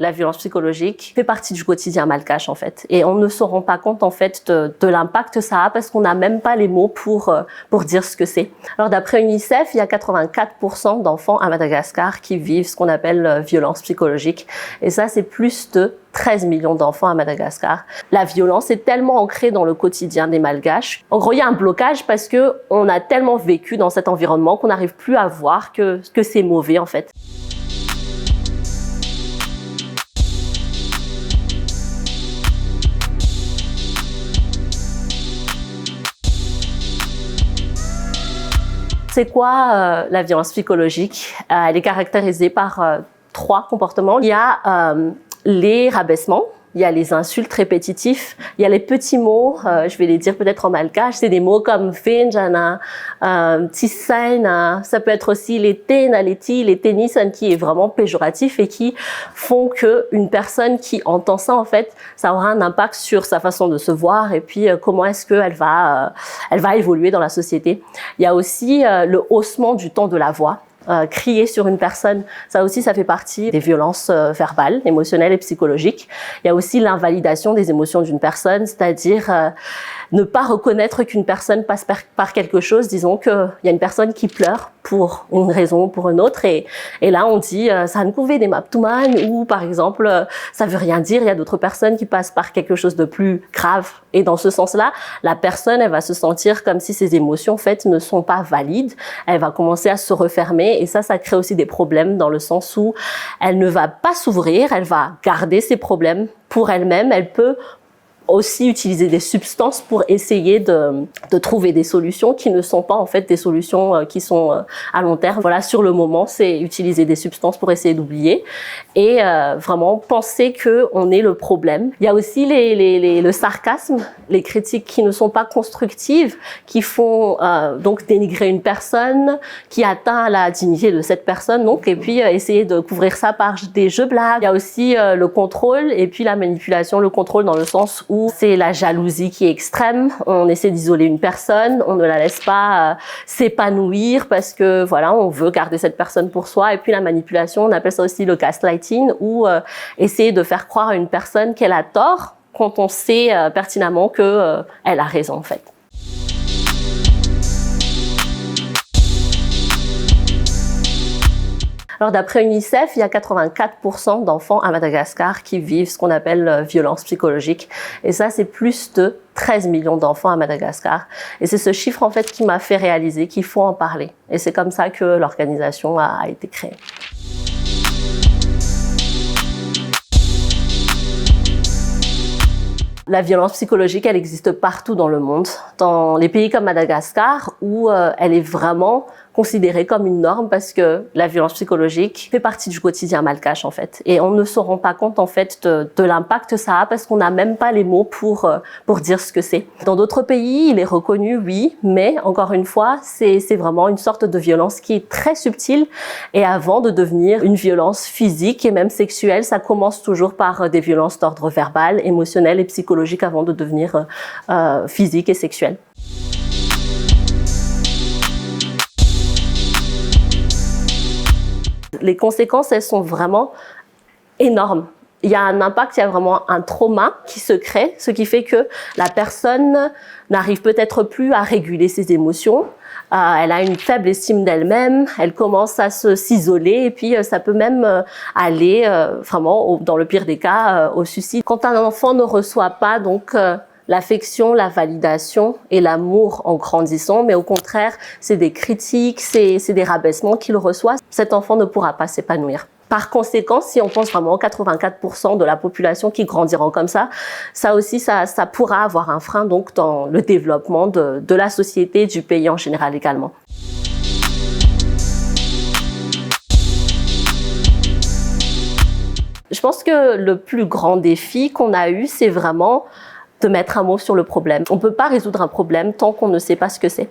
la violence psychologique fait partie du quotidien malgache en fait. Et on ne se rend pas compte en fait de l'impact que ça a parce qu'on n'a même pas les mots pour dire ce que c'est. Alors d'après UNICEF, il y a 84% d'enfants à Madagascar qui vivent ce qu'on appelle violence psychologique. Et ça, c'est plus de 13 millions d'enfants à Madagascar. La violence est tellement ancrée dans le quotidien des Malgaches. En gros, il y a un blocage parce que on a tellement vécu dans cet environnement qu'on n'arrive plus à voir que c'est mauvais en fait. C'est quoi la violence psychologique? Elle est caractérisée par 3 comportements. Il y a les rabaissements, il y a les insultes répétitifs, il y a les petits mots, je vais les dire peut-être en malgache, c'est des mots comme Venjana, Tisaina, ça peut être aussi les Tenaleti, les Tenisan qui est vraiment péjoratif et qui font que une personne qui entend ça en fait, ça aura un impact sur sa façon de se voir et puis comment est-ce qu'elle va évoluer dans la société. Il y a aussi le haussement du ton de la voix. Crier sur une personne, ça aussi ça fait partie des violences verbales, émotionnelles et psychologiques. Il y a aussi l'invalidation des émotions d'une personne, c'est-à-dire ne pas reconnaître qu'une personne passe par quelque chose. Disons qu'il y a une personne qui pleure pour une raison ou pour une autre et là on dit ça ne pouvait des maptuman ou par exemple ça veut rien dire. Il y a d'autres personnes qui passent par quelque chose de plus grave et dans ce sens-là, la personne elle va se sentir comme si ses émotions en fait ne sont pas valides. Elle va commencer à se refermer et ça crée aussi des problèmes dans le sens où elle ne va pas s'ouvrir, elle va garder ses problèmes pour elle-même. Elle peut aussi utiliser des substances pour essayer de trouver des solutions qui ne sont pas en fait des solutions qui sont à long terme. Voilà, sur le moment, c'est utiliser des substances pour essayer d'oublier et vraiment penser que on est le problème. Il y a aussi le sarcasme, les critiques qui ne sont pas constructives, qui font donc dénigrer une personne, qui atteint la dignité de cette personne, donc et puis essayer de couvrir ça par des jeux blagues. Il y a aussi le contrôle et puis la manipulation, le contrôle dans le sens où c'est la jalousie qui est extrême. On essaie d'isoler une personne, on ne la laisse pas s'épanouir parce que voilà, on veut garder cette personne pour soi. Et puis la manipulation, on appelle ça aussi le gaslighting, ou essayer de faire croire à une personne qu'elle a tort quand on sait pertinemment que elle a raison en fait. Alors d'après UNICEF, il y a 84% d'enfants à Madagascar qui vivent ce qu'on appelle violence psychologique. Et ça, c'est plus de 13 millions d'enfants à Madagascar. Et c'est ce chiffre en fait qui m'a fait réaliser qu'il faut en parler. Et c'est comme ça que l'organisation a été créée. La violence psychologique, elle existe partout dans le monde. Dans les pays comme Madagascar, où elle est vraiment considérée comme une norme parce que la violence psychologique fait partie du quotidien malgache en fait. Et on ne se rend pas compte en fait de l'impact que ça a parce qu'on n'a même pas les mots pour dire ce que c'est. Dans d'autres pays, il est reconnu, oui, mais encore une fois, c'est vraiment une sorte de violence qui est très subtile et avant de devenir une violence physique et même sexuelle, ça commence toujours par des violences d'ordre verbal, émotionnel et psychologique avant de devenir physique et sexuelle. Les conséquences, elles sont vraiment énormes. Il y a un impact, il y a vraiment un trauma qui se crée, ce qui fait que la personne n'arrive peut-être plus à réguler ses émotions. Elle a une faible estime d'elle-même, elle commence à s'isoler et puis ça peut même aller vraiment, dans le pire des cas, au suicide. Quand un enfant ne reçoit pas donc l'affection, la validation et l'amour en grandissant, mais au contraire, c'est des critiques, c'est des rabaissements qu'il reçoit, cet enfant ne pourra pas s'épanouir. Par conséquent, si on pense vraiment aux 84% de la population qui grandiront comme ça aussi, ça pourra avoir un frein donc dans le développement de la société, du pays en général également. Je pense que le plus grand défi qu'on a eu, c'est vraiment de mettre un mot sur le problème. On ne peut pas résoudre un problème tant qu'on ne sait pas ce que c'est.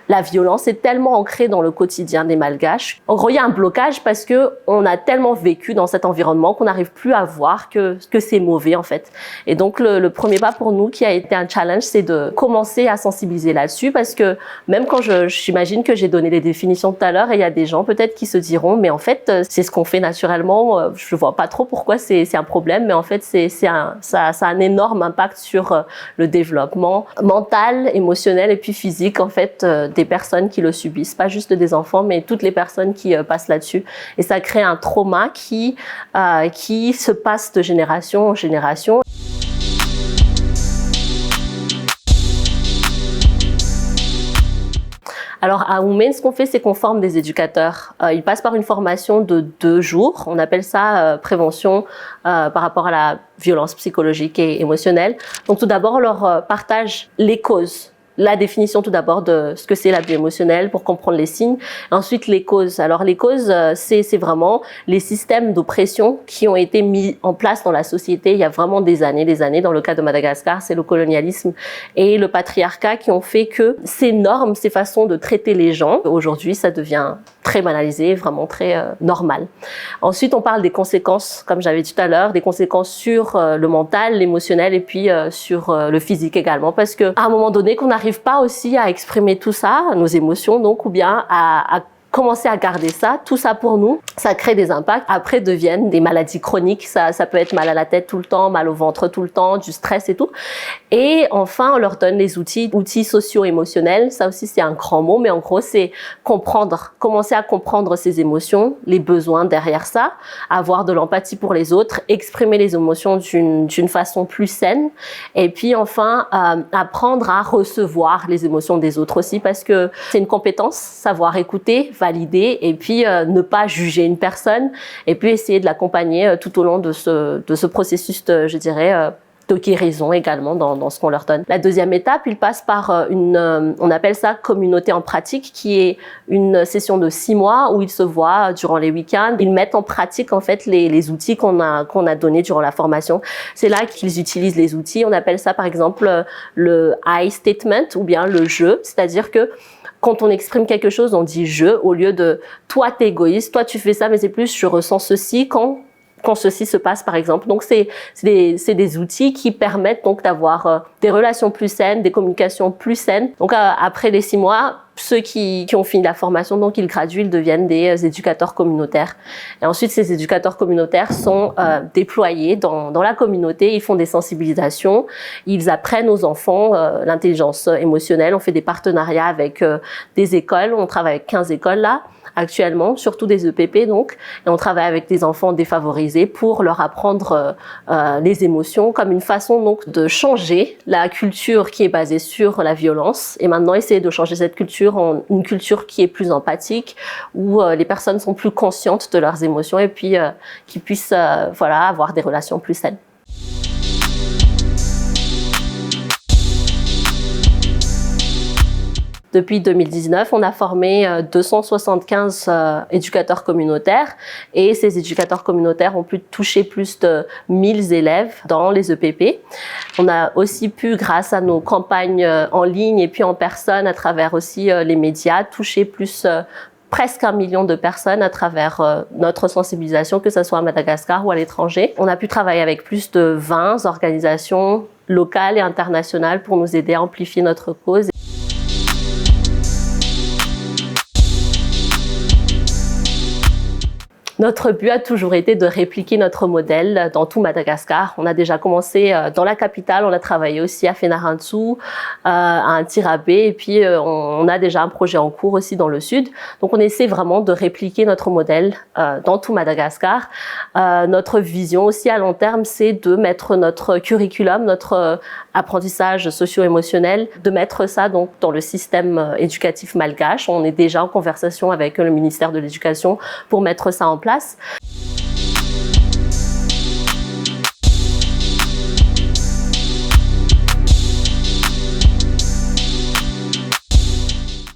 La violence est tellement ancrée dans le quotidien des Malgaches. En gros, il y a un blocage parce que on a tellement vécu dans cet environnement qu'on n'arrive plus à voir que c'est mauvais en fait. Et donc le premier pas pour nous qui a été un challenge, c'est de commencer à sensibiliser là-dessus parce que même quand j'imagine que j'ai donné les définitions tout à l'heure, et il y a des gens peut-être qui se diront mais en fait c'est ce qu'on fait naturellement. Je vois pas trop pourquoi c'est un problème, mais en fait ça a un énorme impact sur le développement mental, émotionnel et puis physique en fait des personnes qui le subissent, pas juste des enfants, mais toutes les personnes qui passent là-dessus. Et ça crée un trauma qui se passe de génération en génération. Alors à Oumen, ce qu'on fait, c'est qu'on forme des éducateurs. Ils passent par une formation de 2 jours. On appelle ça prévention par rapport à la violence psychologique et émotionnelle. Donc tout d'abord, on leur partage les causes. La définition tout d'abord de ce que c'est l'abus émotionnel pour comprendre les signes. Ensuite, les causes. Alors les causes, c'est vraiment les systèmes d'oppression qui ont été mis en place dans la société il y a vraiment des années. Dans le cas de Madagascar, c'est le colonialisme et le patriarcat qui ont fait que ces normes, ces façons de traiter les gens, aujourd'hui, ça devient très banalisé, vraiment très normal. Ensuite, on parle des conséquences, comme j'avais dit tout à l'heure, des conséquences sur le mental, l'émotionnel et puis sur le physique également, parce que à un moment donné, qu'on n'arrive pas aussi à exprimer tout ça, nos émotions donc, ou bien à commencer à garder ça, tout ça pour nous, ça crée des impacts. Après deviennent des maladies chroniques, ça peut être mal à la tête tout le temps, mal au ventre tout le temps, du stress et tout. Et enfin, on leur donne les outils socio-émotionnels. Ça aussi, c'est un grand mot, mais en gros, c'est commencer à comprendre ses émotions, les besoins derrière ça, avoir de l'empathie pour les autres, exprimer les émotions d'une façon plus saine. Et puis enfin, apprendre à recevoir les émotions des autres aussi, parce que c'est une compétence, savoir écouter, valider et puis ne pas juger une personne et puis essayer de l'accompagner tout au long de ce processus je dirais de guérison également dans ce qu'on leur donne. La deuxième étape, ils passent par on appelle ça communauté en pratique, qui est une session de 6 mois où ils se voient durant les week-ends. Ils mettent en pratique en fait les outils qu'on a donnés durant la formation. C'est là qu'ils utilisent les outils. On appelle ça par exemple le I statement ou bien le je, c'est-à-dire que quand on exprime quelque chose, on dit « je » au lieu de « toi, t'es égoïste, toi, tu fais ça », mais c'est plus « je ressens ceci quand ceci se passe », par exemple. Donc, c'est des outils qui permettent donc d'avoir des relations plus saines, des communications plus saines. Donc, après les 6 mois, ceux qui ont fini la formation, donc ils graduent, ils deviennent des éducateurs communautaires. Et ensuite, ces éducateurs communautaires sont déployés dans la communauté, ils font des sensibilisations, ils apprennent aux enfants l'intelligence émotionnelle. On fait des partenariats avec des écoles, on travaille avec 15 écoles là, actuellement, surtout des EPP donc, et on travaille avec des enfants défavorisés pour leur apprendre les émotions comme une façon donc de changer la culture qui est basée sur la violence et maintenant essayer de changer cette culture en une culture qui est plus empathique, où les personnes sont plus conscientes de leurs émotions et puis qui puissent voilà, avoir des relations plus saines. Depuis 2019, on a formé 275 éducateurs communautaires et ces éducateurs communautaires ont pu toucher plus de 1000 élèves dans les EPP. On a aussi pu, grâce à nos campagnes en ligne et puis en personne, à travers aussi les médias, toucher presque 1 million de personnes à travers notre sensibilisation, que ce soit à Madagascar ou à l'étranger. On a pu travailler avec plus de 20 organisations locales et internationales pour nous aider à amplifier notre cause. Notre but a toujours été de répliquer notre modèle dans tout Madagascar. On a déjà commencé dans la capitale, on a travaillé aussi à Fenarantsu, à Antirabé, et puis on a déjà un projet en cours aussi dans le sud. Donc on essaie vraiment de répliquer notre modèle dans tout Madagascar. Notre vision aussi à long terme, c'est de mettre notre curriculum, notre apprentissage socio-émotionnel, de mettre ça donc dans le système éducatif malgache. On est déjà en conversation avec le ministère de l'Éducation pour mettre ça en place.